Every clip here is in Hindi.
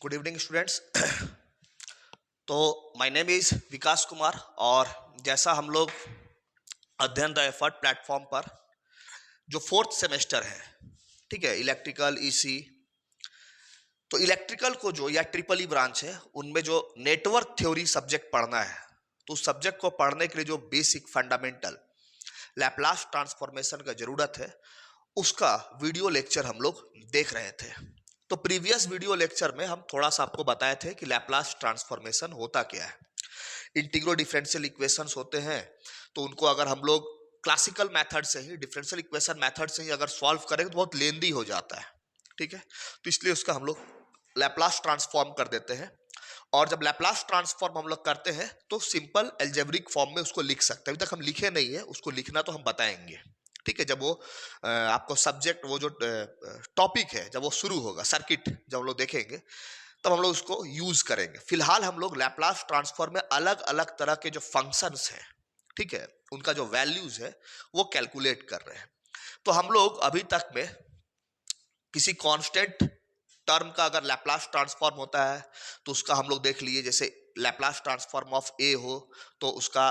Good evening students. तो माय नेम इज विकास कुमार और जैसा हम लोग अध्ययन द एफर्ट प्लेटफॉर्म पर जो फोर्थ सेमेस्टर है, ठीक है, इलेक्ट्रिकल ईसी, तो इलेक्ट्रिकल को जो या ट्रिपल ई ब्रांच है उनमें जो नेटवर्क थ्योरी सब्जेक्ट पढ़ना है, तो उस सब्जेक्ट को पढ़ने के लिए जो बेसिक फंडामेंटल लैप्लास ट्रांसफॉर्मेशन का जरूरत है उसका वीडियो लेक्चर हम लोग देख रहे थे। तो प्रीवियस वीडियो लेक्चर में हम थोड़ा सा आपको बताए थे कि लैप्लास ट्रांसफॉर्मेशन होता क्या है। इंटीग्रो डिफरेंशियल इक्वेशंस होते हैं, तो उनको अगर हम लोग क्लासिकल मेथड से ही, डिफरेंशियल इक्वेशन मेथड से ही अगर सॉल्व करेंगे तो बहुत लेंदी हो जाता है, ठीक है। तो इसलिए उसका हम लोग लैप्लास ट्रांसफॉर्म कर देते हैं, और जब लैप्लास ट्रांसफॉर्म हम लोग करते हैं तो सिंपल एल्जेब्रिक फॉर्म में उसको लिख सकते हैं। अभी तक हम लिखे नहीं है, उसको लिखना तो हम बताएंगे, ठीक है। जब वो आपको सब्जेक्ट, वो जो टॉपिक है, जब वो शुरू होगा, सर्किट जब हम लोग देखेंगे तब हम लोग उसको यूज करेंगे। फिलहाल हम लोग लैप्लास ट्रांसफॉर्म में अलग अलग तरह के जो फंक्शंस हैं, ठीक है, उनका जो वैल्यूज है वो कैलकुलेट कर रहे हैं। तो हम लोग अभी तक में किसी कांस्टेंट टर्म का अगर लैप्लास ट्रांसफॉर्म होता है तो उसका हम लोग देख लिए। जैसे लैप्लास ट्रांसफॉर्म ऑफ ए हो तो उसका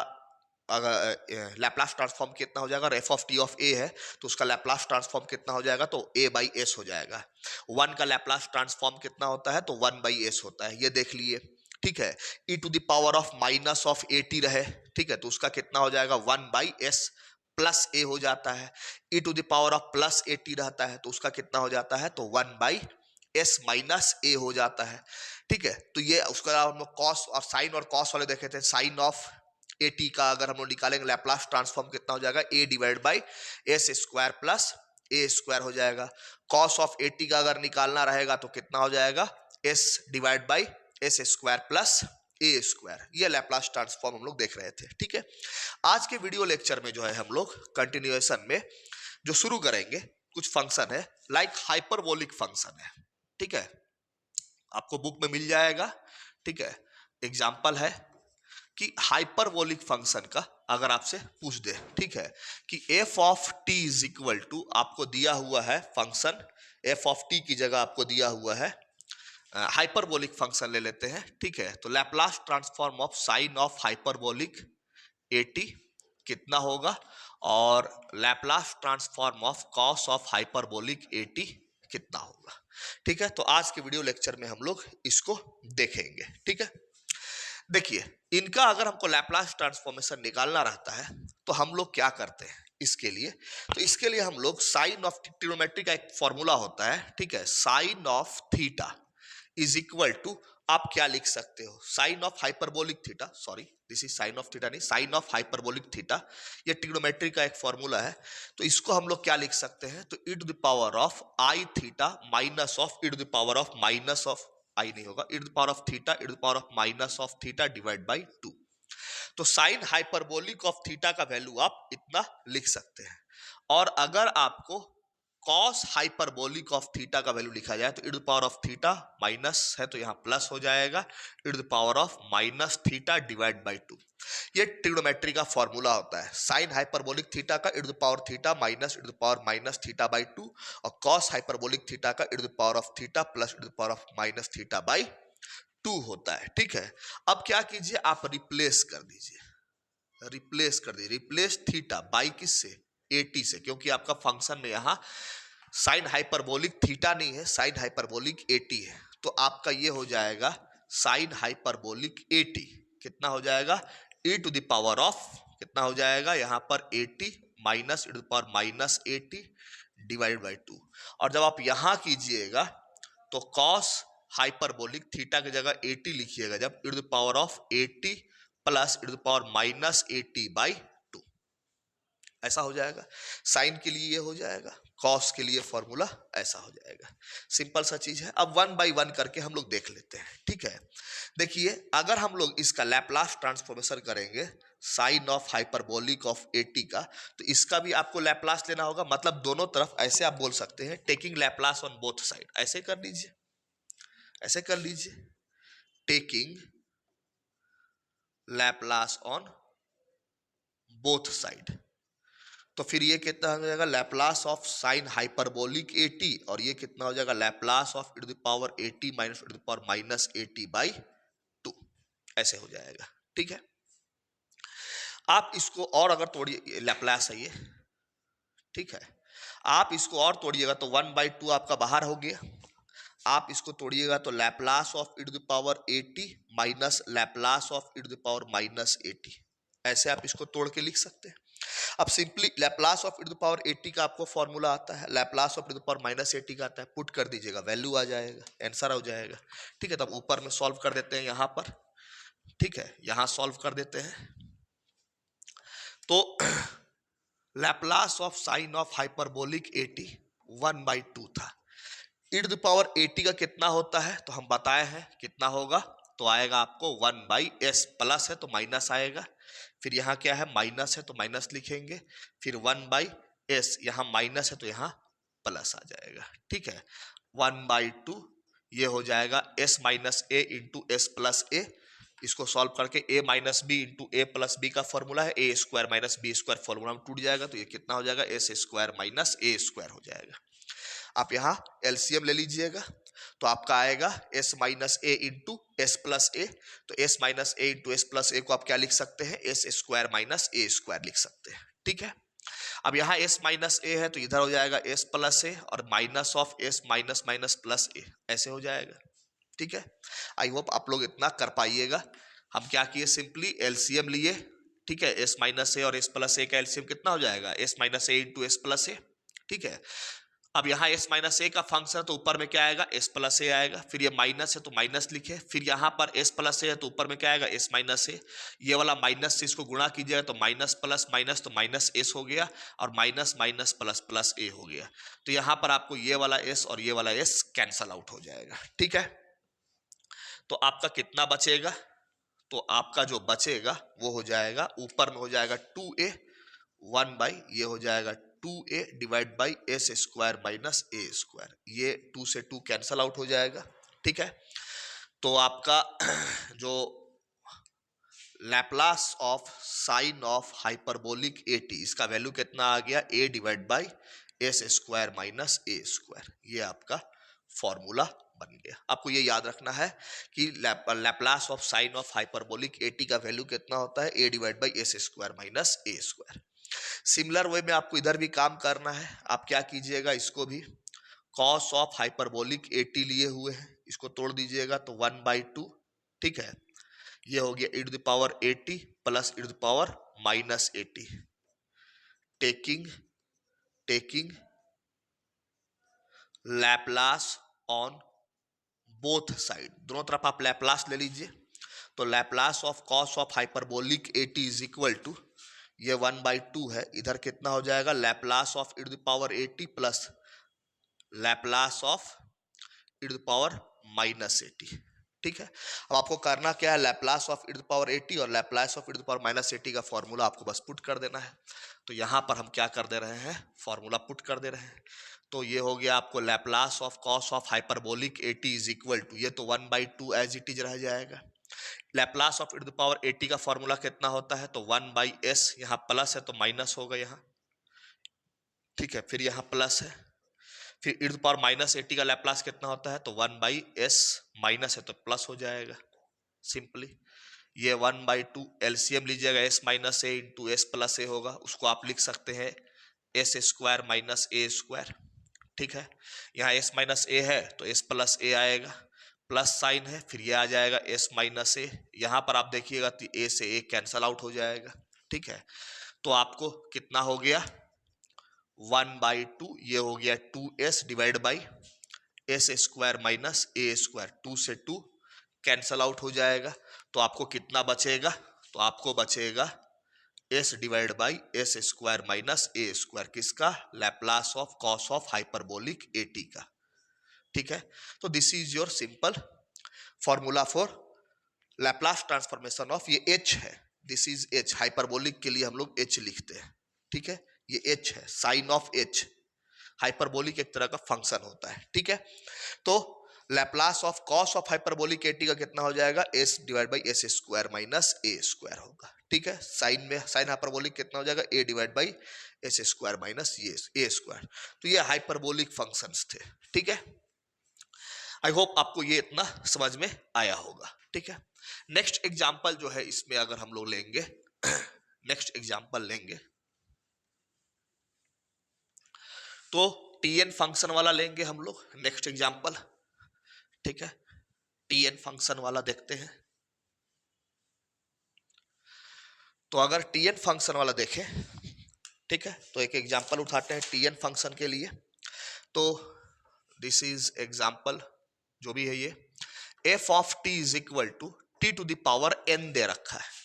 अगर लैप्लास ट्रांसफॉर्म कितना हो जाएगा, एफ ऑफ टी ऑफ ए है तो उसका लैप्लास ट्रांसफॉर्म कितना हो जाएगा, तो ए बाई एस हो जाएगा। वन का लैप्लास ट्रांसफॉर्म कितना होता है, तो वन बाई एस होता है, ये देख लिए, ठीक है। E to the power of minus of a t रहे, ठीक है, तो उसका कितना हो जाएगा, one by s plus a हो जाता है। E to the power of plus a t रहता है तो उसका कितना हो जाता है, तो one by s minus a हो जाता है, ठीक है। तो ये उसका हम लोग कॉस और साइन और कॉस वाले देखे थे। साइन ऑफ ए टी का अगर हम लोग निकालेंगे लैप्लास ट्रांसफॉर्म कितना हो जाएगा, a divide by s square plus a square हो जाएगा। कॉस ऑफ ए टी का अगर निकालना रहेगा तो कितना हो जाएगा, S divide by s square plus a square. ये लैप्लास ट्रांसफॉर्म हम लोग देख रहे थे, ठीक है। आज के वीडियो लेक्चर में जो है हम लोग कंटिन्यूएशन में जो शुरू करेंगे, कुछ फंक्शन है लाइक हाइपरबोलिक फंक्शन है, ठीक है, आपको बुक में मिल जाएगा, ठीक है। एग्जाम्पल है कि हाइपरबोलिक फंक्शन का अगर आपसे पूछ दे, ठीक है, कि F of T is equal to, आपको दिया हुआ है फंक्शन एफ ऑफ टी की जगह आपको दिया हुआ है हाइपरबोलिक फंक्शन ले लेते हैं, ठीक है। तो Laplace transform of sine of hyperbolic A T कितना होगा, और Laplace transform of cos of hyperbolic A T कितना होगा, ठीक है। तो आज के वीडियो लेक्चर में हम लोग इसको देखेंगे, ठीक है। देखिए, इनका अगर हमको लैप्लास ट्रांसफॉर्मेशन निकालना रहता है तो हम लोग क्या करते हैं इसके लिए, तो इसके लिए हम लोग साइन ऑफ ट्रिग्नोमेट्री का एक फॉर्मूला होता है, ठीक है। Sine of theta is equal to, आप क्या लिख सकते हो, sine of hyperbolic theta, sorry this is sine of theta नहीं, साइन ऑफ हाइपरबोलिक थीटा, ये ट्रिग्नोमेट्री का एक फॉर्मूला है। तो इसको हम लोग क्या लिख सकते हैं, तो e to the power of i theta minus of e to the power of minus of, i नहीं होगा, e to the power of theta e to the power of minus of theta divide by two. तो साइन हाइपरबोलिक ऑफ थीटा का वैल्यू आप इतना लिख सकते हैं। और अगर आपको कॉस हाइपरबोलिक ऑफ थीटा का वैल्यू लिखा जाए तो e to the power of theta minus है तो यहां प्लस हो जाएगा, e to the power of minus theta divide by two. ये ट्रिग्नोमेट्री का फॉर्मूला होता है, साइन हाइपरबोलिक थीटा का e to the power theta minus e to the power minus theta by two, और कॉस हाइपरबोलिक थीटा का e to the power of theta plus e to the power of minus theta by two होता है, ठीक है। अब क्या कीजिए, आप रिप्लेस कर दीजिए, रिप्लेस कर दीजिए, रिप्लेस थीटा बाई किससे, एटी से, क्योंकि आपका फंक्शन में यहां साइन हाइपरबोलिक थीटा नहीं है, साइन हाइपरबोलिक एटी है। तो आपका ये हो जाएगा साइन हाइपरबोलिक एटी कितना हो जाएगा, e to the power of कितना हो जाएगा यहां पर AT minus e to the power minus AT divide by two. और जब आप यहां कीजिएगा तो कॉस हाइपरबोलिक थीटा की जगह एटी लिखिएगा, जब e to the power of AT plus e to the power minus AT by two, ऐसा हो जाएगा। साइन के लिए ये हो जाएगा, कॉस के लिए फॉर्मूला ऐसा हो जाएगा। सिंपल सा चीज है। अब वन बाय वन करके हम लोग देख लेते हैं, ठीक है। देखिए, अगर हम लोग इसका लैप्लास ट्रांसफॉर्मेशन करेंगे sine of hyperbolic of AT का, तो इसका भी आपको लैप्लास लेना होगा, मतलब दोनों तरफ ऐसे आप बोल सकते हैं, taking Laplace on both side, ऐसे कर लीजिए, ऐसे कर लीजिए, taking Laplace on both side. तो फिर ये कितना हो जाएगा, लैप्लास ऑफ साइन हाइपरबोलिक 80, और ये कितना हो जाएगा, Laplace of e to the power 80 minus e to the power minus 80/2, ऐसे हो जाएगा। ठीक है, आप इसको और अगर तोड़िए, लैप्लास है ये, ठीक है, आप इसको और तोड़िएगा तो 1/2 आपका बाहर हो गया। आप इसको तोड़िएगा तो Laplace of e to the power 80 minus Laplace of e to the power minus 80, ऐसे आप इसको तोड़ के लिख सकते हैं। अब simply Laplace of e to the power 80 का आपको फॉर्मूला आता है, Laplace of e to the power minus 80 का आता है, पुट कर दीजिएगा, वैल्यू आ जाएगा, आंसर हो जाएगा। ठीक है, तब ऊपर में सॉल्व कर देते हैं यहाँ पर। ठीक है, यहाँ सॉल्व कर देते हैं तो Laplace of sine of hyperbolic 80 1/2 था। e टू द पावर 80 का कितना होता है तो हम बताए हैं कितना होगा, तो आएगा आपको 1/s, प्लस है तो माइनस आएगा, फिर यहाँ क्या है, माइनस है तो माइनस लिखेंगे, फिर 1/s, यहाँ माइनस है तो यहाँ प्लस आ जाएगा। ठीक है, 1/2 ये हो जाएगा s minus A into S plus A, इसको सॉल्व करके a minus B into A plus B का फॉर्मूला है, a square minus B square formula में टूट जाएगा, तो ये कितना हो जाएगा, एस स्क्वायर माइनस ए स्क्वायर हो जाएगा। आप यहाँ एलसीएम ले लीजिएगा तो आपका आएगा s minus A into S plus ए, तो s minus A into S plus ए को आप क्या लिख सकते हैं, एस स्क्वायर माइनस ए स्क्वायर लिख सकते हैं। ठीक है, अब यहाँ s माइनस ए है तो इधर हो जाएगा s प्लस ए, और minus of s minus minus plus a, ऐसे हो जाएगा। ठीक है, आई होप आप लोग इतना कर पाइएगा। हम क्या किए, सिंपली एलसीएम लिए। ठीक है, s माइनस ए और s प्लस ए का एलसीएम कितना हो जाएगा, s minus A into S plus ए। ठीक है, अब यहाँ s माइनस ए का फंक्शन तो ऊपर में क्या आएगा, s प्लस ए आएगा, फिर ये माइनस है तो माइनस लिखे, फिर यहाँ पर s प्लस ए है तो ऊपर में क्या आएगा, s माइनस ए, ये वाला माइनस से इसको गुणा कीजिएगा तो माइनस प्लस माइनस तो माइनस s हो गया, और minus minus plus plus a हो गया, तो यहाँ पर आपको ये वाला s और ये वाला s कैंसल आउट हो जाएगा। ठीक है, तो आपका कितना बचेगा, तो आपका जो बचेगा वो हो जाएगा, ऊपर में हो जाएगा 2a 1 ये हो जाएगा 2a divide by s square minus A square, ये 2 से 2 कैंसल आउट हो जाएगा। ठीक है, तो आपका जो Laplace of sine of hyperbolic 80, इसका वैल्यू कितना आ गया, a divide by s square minus A square, ये आपका फॉर्मूला बन गया। आपको ये याद रखना है कि Laplace of sine of hyperbolic 80 का वैल्यू कितना होता है, a divide by s square minus A square. Similar way में आपको इधर भी काम करना है। आप क्या कीजिएगा, इसको भी कॉस ऑफ हाइपरबोलिक 80 लिए हुए हैं, इसको तोड़ दीजिएगा तो 1/2। ठीक है, ये हो गया e to the power 80 plus e to the power minus 80, taking Laplace on both side, दोनों तरफ आप लैप्लास ले लीजिए, तो Laplace of cos of hyperbolic 80 is equal to, ये 1/2 है, इधर कितना हो जाएगा, Laplace of e to the power 80 plus Laplace of e to the power minus 80। ठीक है, अब आपको करना क्या है, Laplace of e to the power 80 और Laplace of e to the power minus 80 का फॉर्मूला आपको बस पुट कर देना है। तो यहाँ पर हम क्या कर दे रहे हैं, फॉर्मूला पुट कर दे रहे हैं, तो ये हो गया आपको Laplace of cos of hyperbolic 80 is equal to, ये तो 1/2 एज इट इज रह जाएगा। Laplace of e to the power 80 का फॉर्मूला कितना होता है, तो 1/s, यहाँ प्लस है तो माइनस होगा यहाँ। ठीक है, फिर यहाँ प्लस है, फिर e to the power minus 80 का लैप्लास कितना होता है, तो 1/s, माइनस है तो प्लस हो जाएगा सिंपली। ये 1/2 एलसीएम लीजिएगा, s minus A into S plus ए होगा, उसको आप लिख सकते हैं एस स्क्वायर माइनस ए स्क्वायर। ठीक है, यहाँ s माइनस ए है तो s प्लस ए आएगा, प्लस साइन है, फिर ये आ जाएगा s माइनस ए, यहाँ पर आप देखिएगा तो a से a कैंसल आउट हो जाएगा। ठीक है, तो आपको कितना हो गया, 1/2, ये हो गया 2s divide by s square minus A square, 2 से 2 कैंसल आउट हो जाएगा, तो आपको कितना बचेगा, तो आपको बचेगा s divide by s square minus A square, किसका, Laplace of cos of hyperbolic 80 का। ठीक है, तो this is your simple formula for Laplace transformation of, ये h है, दिस इज h, हाइपरबोलिक के लिए हम लोग h लिखते हैं। ठीक है, ये h है, साइन ऑफ h, हाइपरबोलिक एक तरह का फंक्शन होता है। ठीक है, तो Laplace of cos of hyperbolic eighty का कितना हो जाएगा, S divide by s square minus A square होगा। ठीक है, साइन में साइन हाइपरबोलिक कितना हो जाएगा, a divide by s square minus ये ए स्क्वायर। तो ये हाइपरबोलिक फंक्शंस थे। ठीक है, आई होप आपको ये इतना समझ में आया होगा। ठीक है, नेक्स्ट एग्जाम्पल जो है इसमें अगर हम लोग लेंगे नेक्स्ट एग्जाम्पल लेंगे तो टीएन फंक्शन वाला लेंगे हम लोग नेक्स्ट एग्जाम्पल। ठीक है, टीएन फंक्शन वाला देखते हैं। तो अगर टीएन फंक्शन वाला देखें, ठीक है, तो एक एग्जाम्पल उठाते हैं टीएन फंक्शन के लिए। तो दिस इज एग्जाम्पल जो भी है ये, f of T is equal to t to the power n दे रखा है।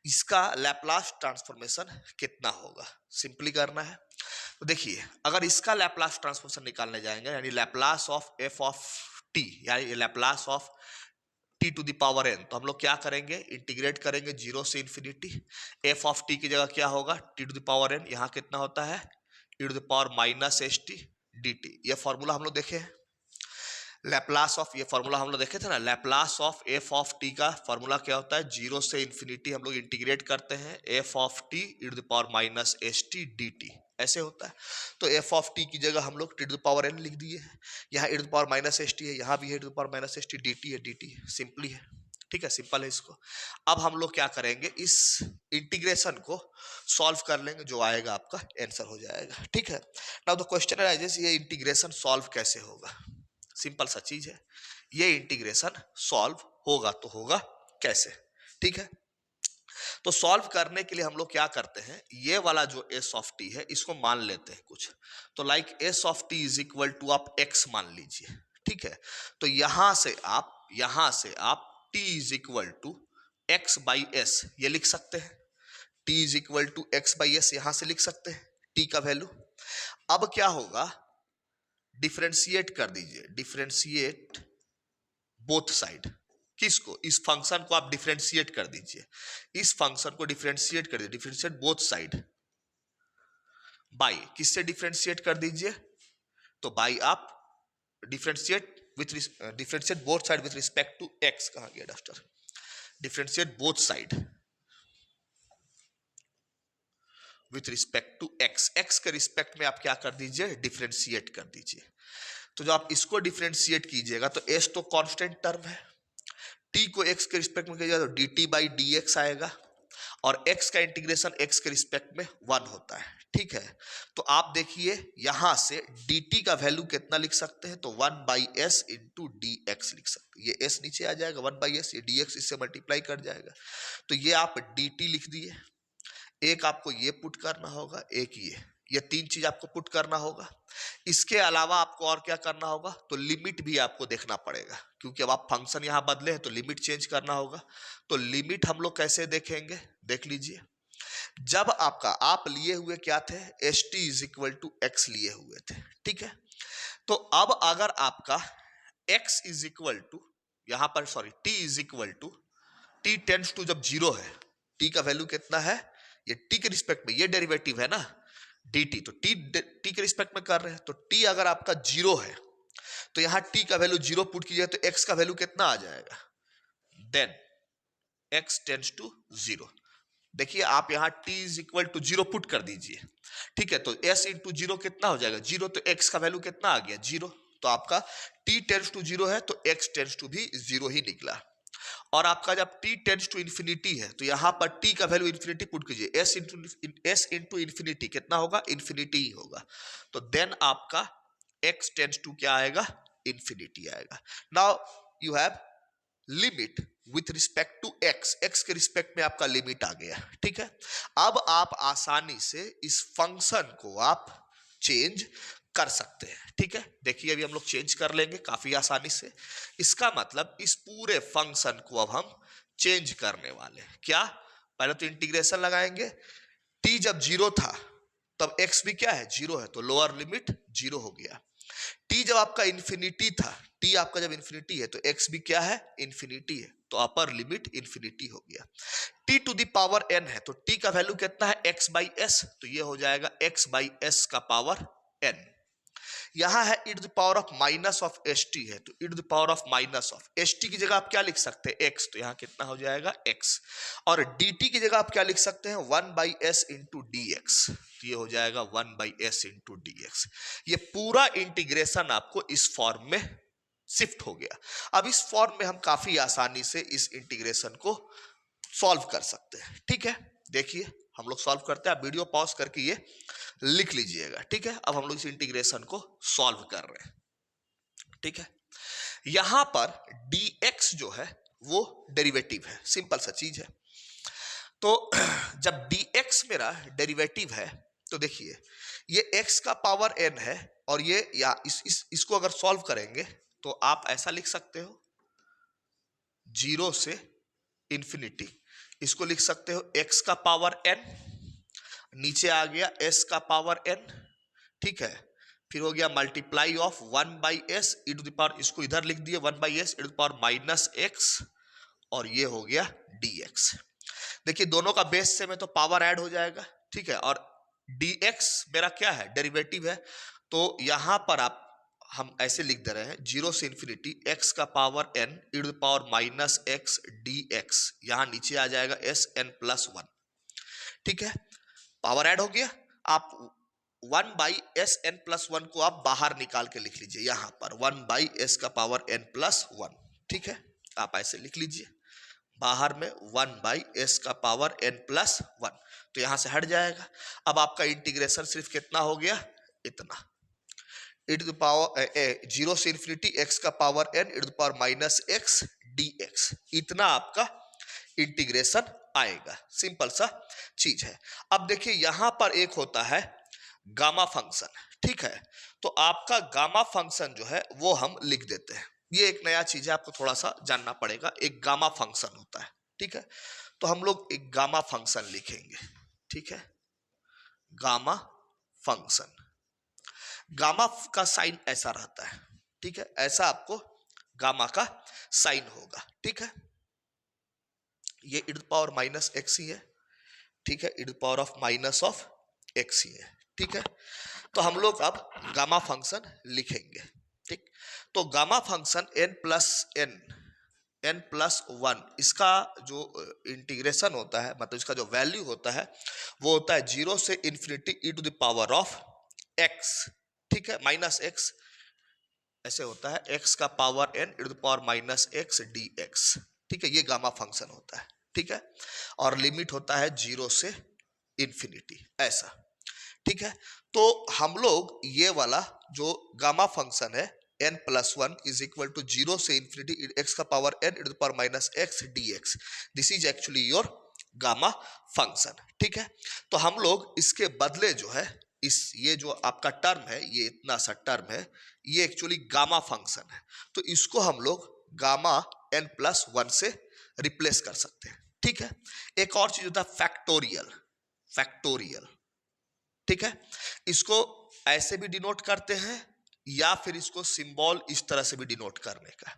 इसका लैप्लास ट्रांसफॉर्मेशन कितना होगा, सिंपली करना है। तो देखिए, अगर इसका लैप्लास ट्रांसफॉर्मेशन निकालने जाएंगे, यानी Laplace of f of t, यानी Laplace of t to the power n, तो हम लोग क्या करेंगे, इंटीग्रेट करेंगे 0 से इन्फिनिटी। एफ ऑफ टी की जगह क्या होगा, t to the power n, यहाँ कितना होता है, e to the power minus s t d t. ये फॉर्मूला हम लोग देखे हैं, लैप्लास ऑफ, ये फॉर्मूला हम लोग देखे थे ना, Laplace of f of T का फॉर्मूला क्या होता है, 0 से इन्फिनिटी हम लोग इंटीग्रेट करते हैं, f of t e to the power minus s t d t, ऐसे होता है। तो एफ ऑफ टी की जगह हम लोग t to the power n लिख दिए हैं, यहाँ e to the power minus s t है, यहाँ भी है to the power minus s t d t है, डी टी सिंपली है। ठीक है, सिंपल है इसको। अब हम लोग क्या करेंगे, इस इंटीग्रेशन को सॉल्व कर लेंगे, जो आएगा आपका आंसर हो जाएगा। ठीक है, नाउ द क्वेश्चन अराइजेस, ये इंटीग्रेशन सॉल्व कैसे होगा। सिंपल सा चीज है, ये इंटीग्रेशन सॉल्व होगा तो होगा कैसे। ठीक है, तो सॉल्व करने के लिए हम लोग क्या करते हैं, ये वाला जो एस ऑफ टी है इसको मान लेते हैं कुछ। तो like s of T is equal to आप एक्स मान लीजिए। ठीक है, तो यहां से आप t is equal to x by s ये लिख सकते हैं, t is equal to x by s यहां से लिख सकते हैं, टी का वैल्यू। अब क्या होगा, डिफरेंशिएट कर दीजिए, डिफरेंशिएट बोथ साइड। किसको, इस फंक्शन को आप डिफरेंशिएट कर दीजिए, इस फंक्शन को डिफरेंशिएट कर दीजिए, डिफरेंशिएट बोथ साइड बाई, किससे डिफरेंशिएट कर दीजिए, तो बाई आप differentiate both side with respect to x, कहां गया duster, differentiate both side with respect to x, x के रिस्पेक्ट में आप क्या कर दीजिए, डिफरेंशिएट कर दीजिए। तो जब आप इसको डिफरेंशिएट कीजिएगा तो एस तो कांस्टेंट टर्म है, टी को एक्स के रिस्पेक्ट में कीजिएगा तो D T by D x आएगा, और एक्स का इंटीग्रेशन एक्स के रिस्पेक्ट में 1 होता है। ठीक है, तो आप देखिए यहां से डी टी का वैल्यू कितना लिख सकते हैं, तो 1 by S into D x लिख सकते हैं। ये एस नीचे आ जाएगा, 1 बाई एस, ये डी एक्स इससे मल्टीप्लाई कर जाएगा, तो ये आप डी टी लिख दिए। एक आपको ये पुट करना होगा, एक ये 3 चीज आपको पुट करना होगा। इसके अलावा आपको और क्या करना होगा, तो लिमिट भी आपको देखना पड़ेगा, क्योंकि अब आप फंक्शन यहां बदले हैं तो लिमिट चेंज करना होगा। तो लिमिट हम लोग कैसे देखेंगे, देख लीजिए, जब आपका आप लिए हुए क्या थे, s t is equal to x लिए हुए थे। ठीक है, तो अब अगर आपका एक्स इज इक्वल टू, यहां पर sorry t is equal to, t tends to जब 0 है, टी का वैल्यू कितना है, ये टी के रिस्पेक्ट में ये डेरिवेटिव है ना डी टी, तो टी के रिस्पेक्ट में कर रहे हैं, तो टी अगर आपका 0 है तो यहां टी का वैल्यू 0 पुट कीजिए तो एक्स का वैल्यू कितना आ जाएगा, देन एक्स टेंड्स टू 0। देखिए आप यहां t is equal to 0 put कर दीजिए। ठीक है, तो s इंटू 0 कितना हो जाएगा, 0, तो x का वैल्यू कितना आ गया, 0। तो आपका t टेंड्स टू 0 है तो x टेंड्स टू भी 0 ही निकला। और आपका जब t टेंड्स टू इन्फिनिटी है तो यहां पर t का वैल्यू इन्फिनिटी पुट कीजिए, s इंटू इन्फिनिटी कितना होगा, इन्फिनिटी ही होगा। तो देन आपका x टेंड्स टू क्या आएगा, इन्फिनिटी आएगा। Now you have limit with respect to x, x के रिस्पेक्ट में आपका लिमिट आ गया। ठीक है, अब आप आसानी से इस फंक्शन को आप चेंज कर सकते हैं। ठीक है, देखिए अभी हम लोग चेंज कर लेंगे काफी आसानी से। इसका मतलब इस पूरे फंक्शन को अब हम चेंज करने वाले हैं। क्या, पहले तो इंटीग्रेशन लगाएंगे, t जब 0 था तब x भी क्या है, 0 है, तो लोअर लिमिट 0 हो गया। t जब आपका इन्फिनिटी था, t आपका जब इन्फिनिटी है तो x भी क्या है, इन्फिनिटी है, तो अपर लिमिट इन्फिनिटी हो गया। t to the power n है तो t का वैल्यू कितना है, x बाई एस, तो ये हो जाएगा x बाई एस का पावर n। यहां है e to the power of minus of s t है, तो e to the power of minus of s t की जगह आप क्या लिख सकते हैं x, तो यहां कितना हो जाएगा x, और dt की जगह आप क्या लिख सकते हैं 1/s इंटू डी एक्स, तो ये हो जाएगा 1/s इंटू डी एक्स। ये पूरा इंटीग्रेशन आपको इस फॉर्म में शिफ्ट हो गया। अब इस फॉर्म में हम काफी आसानी से इस इंटीग्रेशन को सॉल्व कर सकते हैं। ठीक है, देखिए हम लोग सॉल्व करते हैं, आप वीडियो पॉज करके ये लिख लीजिएगा। ठीक है, अब हम लोग इस इंटीग्रेशन को सॉल्व कर रहे हैं। ठीक है, यहां पर dx जो है वो डेरिवेटिव है, सिंपल सा चीज है। तो जब dx मेरा डेरिवेटिव है तो देखिए ये x का पावर n है, और ये या इसको अगर सॉल्व करेंगे तो आप ऐसा लिख सकते हो 0 से इंफिनिटी, इसको लिख सकते हो x का पावर n, नीचे आ गया s का पावर n। ठीक है, फिर हो गया multiply of 1/s e to the power, इसको इधर लिख दिए 1/s e to the power minus x, और ये हो गया dx। देखिए दोनों का बेस से में तो पावर ऐड हो जाएगा। ठीक है, और dx मेरा क्या है, डेरिवेटिव है, तो यहां पर आप हम ऐसे लिख दे रहे हैं 0 से इंफिनिटी x का power n e to the power minus x dx, यहां नीचे आ जाएगा s n प्लस 1। ठीक है, पावर ऐड हो गया, आप 1/s n प्लस 1 को आप बाहर निकाल के लिख लीजिए, यहां पर 1/s का पावर n प्लस 1। ठीक है, आप ऐसे लिख लीजिए, बाहर में 1/s का पावर n प्लस 1, तो यहां से हट जाएगा। अब आपका इंटीग्रेशन सिर्फ कितना हो गया, इतना e टू द पावर 0 से इंफिनिटी x का power n e to the power minus x dx, इतना आपका इंटीग्रेशन आएगा। सिंपल सा चीज है। अब देखिए यहां पर एक होता है गामा फंक्शन। ठीक है, तो आपका गामा फंक्शन जो है वो हम लिख देते हैं, ये एक नया चीज है, आपको थोड़ा सा जानना पड़ेगा। एक गामा फंक्शन होता है। ठीक है, तो हम लोग एक गामा फंक्शन लिखेंगे। ठीक है, गामा फंक्शन, गामा का साइन ऐसा रहता है। ठीक है, ऐसा आपको गामा का साइन होगा। ठीक है, ये e to the power minus x ही है। ठीक है, e to the power of minus of x ही है। ठीक है, तो हम लोग अब गामा फंक्शन लिखेंगे। ठीक, तो गामा फंक्शन n प्लस 1, इसका जो इंटीग्रेशन होता है, मतलब इसका जो वैल्यू होता है वो होता है 0 से infinity e to the power of x। ठीक है, माइनस x, ऐसे होता है x का power n e to the power minus x dx। ठीक है, ये गामा फंक्शन होता है। ठीक है, और लिमिट होता है 0 से इंफिनिटी, ऐसा। ठीक है, तो हम लोग ये वाला जो गामा फंक्शन है n plus 1 is equal to 0 से इंफिनिटी x का power n e to the power minus x dx, this is actually your gamma function. ठीक है, तो हम लोग इसके बदले जो है ये जो आपका टर्म है, ये इतना सा टर्म है, ये एक्चुअली गामा फंक्शन है, तो इसको हम लोग गामा n प्लस 1 से रिप्लेस कर सकते हैं। ठीक है, एक और चीज होता है फैक्टोरियल, फैक्टोरियल। ठीक है, इसको ऐसे भी डिनोट करते हैं, या फिर इसको सिंबल इस तरह से भी डिनोट करने का।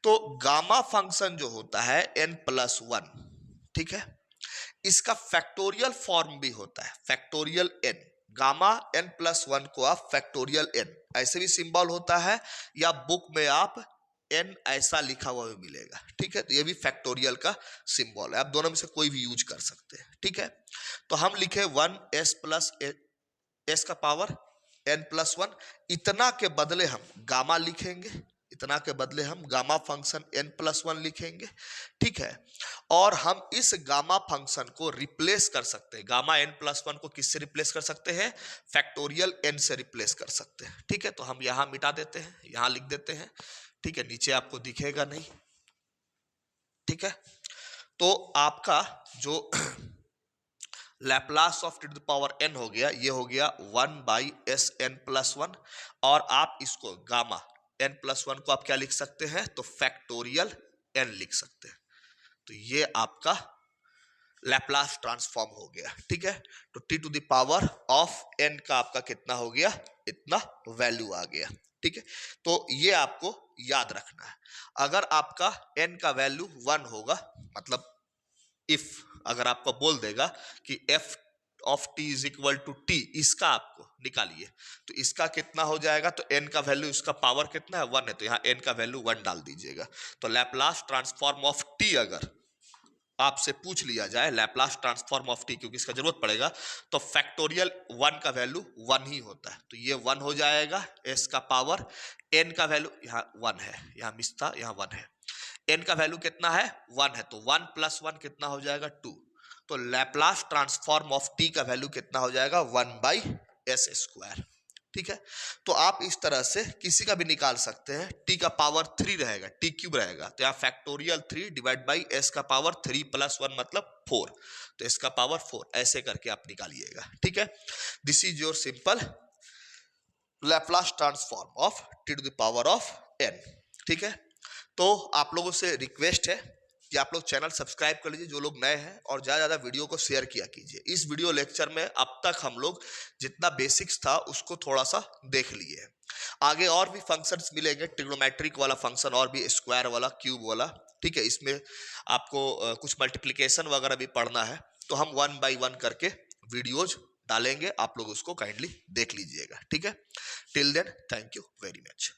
तो गामा फंक्शन जो होता है n प्लस 1, ठीक है, इसका फैक्टोरियल फॉर्म भी होता है, factorial n। Gamma n plus 1 को आप फैक्टोरियल n ऐसे भी सिंबल होता है, या बुक में आप n ऐसा लिखा हुआ भी मिलेगा। ठीक है, तो ये भी फैक्टोरियल का सिंबल है, आप दोनों में से कोई भी यूज कर सकते हैं। ठीक है, तो हम लिखे 1s प्लस s का पावर n प्लस 1, इतना के बदले हम गामा लिखेंगे, इतना के बदले हम गामा फंक्शन n प्लस 1 लिखेंगे। ठीक है, और हम इस गामा फंक्शन को रिप्लेस कर सकते हैं, गामा n प्लस 1 को किससे रिप्लेस कर सकते हैं, फैक्टोरियल n से रिप्लेस कर सकते हैं। ठीक है, तो हम यहां मिटा देते हैं, यहां लिख देते हैं। ठीक है, नीचे आपको दिखेगा नहीं। ठीक है, तो आपका जो Laplace of to the power n हो गया, ये हो गया 1/s n प्लस 1, और आप इसको गामा n प्लस 1 को आप क्या लिख सकते हैं, तो फैक्टोरियल n लिख सकते हैं। तो ये आपका लैप्लास ट्रांसफॉर्म हो गया। ठीक है, तो t to the power of n का आपका कितना हो गया, इतना वैल्यू आ गया। ठीक है, तो ये आपको याद रखना है। अगर आपका n का वैल्यू 1 होगा, मतलब इफ अगर आपको बोल देगा कि f of T is equal to t, इसका आपको निकालिए। तो इसका कितना हो जाएगा, तो n का वैल्यू, इसका पावर कितना है 1 है, तो यहाँ n का वैल्यू 1 डाल दीजिएगा। तो लैप्लास ट्रांसफॉर्म ऑफ टी अगर आपसे पूछ लिया जाए, लैप्लास ट्रांसफॉर्म ऑफ टी, क्योंकि इसका जरूरत पड़ेगा, तो फैक्टोरियल 1 का वैल्यू 1 ही होता है, तो ये 1 हो जाएगा। s का पावर, n का वैल्यू यहाँ 1 है, यहाँ मिस था, यहाँ 1 है, n का वैल्यू कितना है 1 है, तो 1 + 1 कितना हो जाएगा 2। तो लैप्लास ट्रांसफॉर्म ऑफ t का वैल्यू कितना हो जाएगा 1/s²। ठीक है, तो आप इस तरह से किसी का भी निकाल सकते हैं। t का पावर 3 रहेगा, t³ रहेगा, तो यहाँ फैक्टोरियल 3 डिवाइड बाई s का पावर 3 + 1 मतलब 4, तो s का पावर 4, ऐसे करके आप निकालिएगा। ठीक है, this is your simple Laplace transform of t to the power of n। ठीक है, तो आप लोगों से रिक्वेस्ट है कि आप लोग चैनल सब्सक्राइब कर लीजिए जो लोग नए हैं, और ज़्यादा ज़्यादा वीडियो को शेयर किया कीजिए। इस वीडियो लेक्चर में अब तक हम लोग जितना बेसिक्स था उसको थोड़ा सा देख लिए हैं। आगे और भी फंक्शंस मिलेंगे, ट्रिग्नोमेट्रिक वाला फंक्शन और भी, स्क्वायर वाला, क्यूब वाला। ठीक है, इसमें आपको कुछ मल्टीप्लिकेशन वगैरह भी पढ़ना है, तो हम 1 बाई 1 करके वीडियोज डालेंगे, आप लोग उसको काइंडली देख लीजिएगा। ठीक है, till then thank you very much.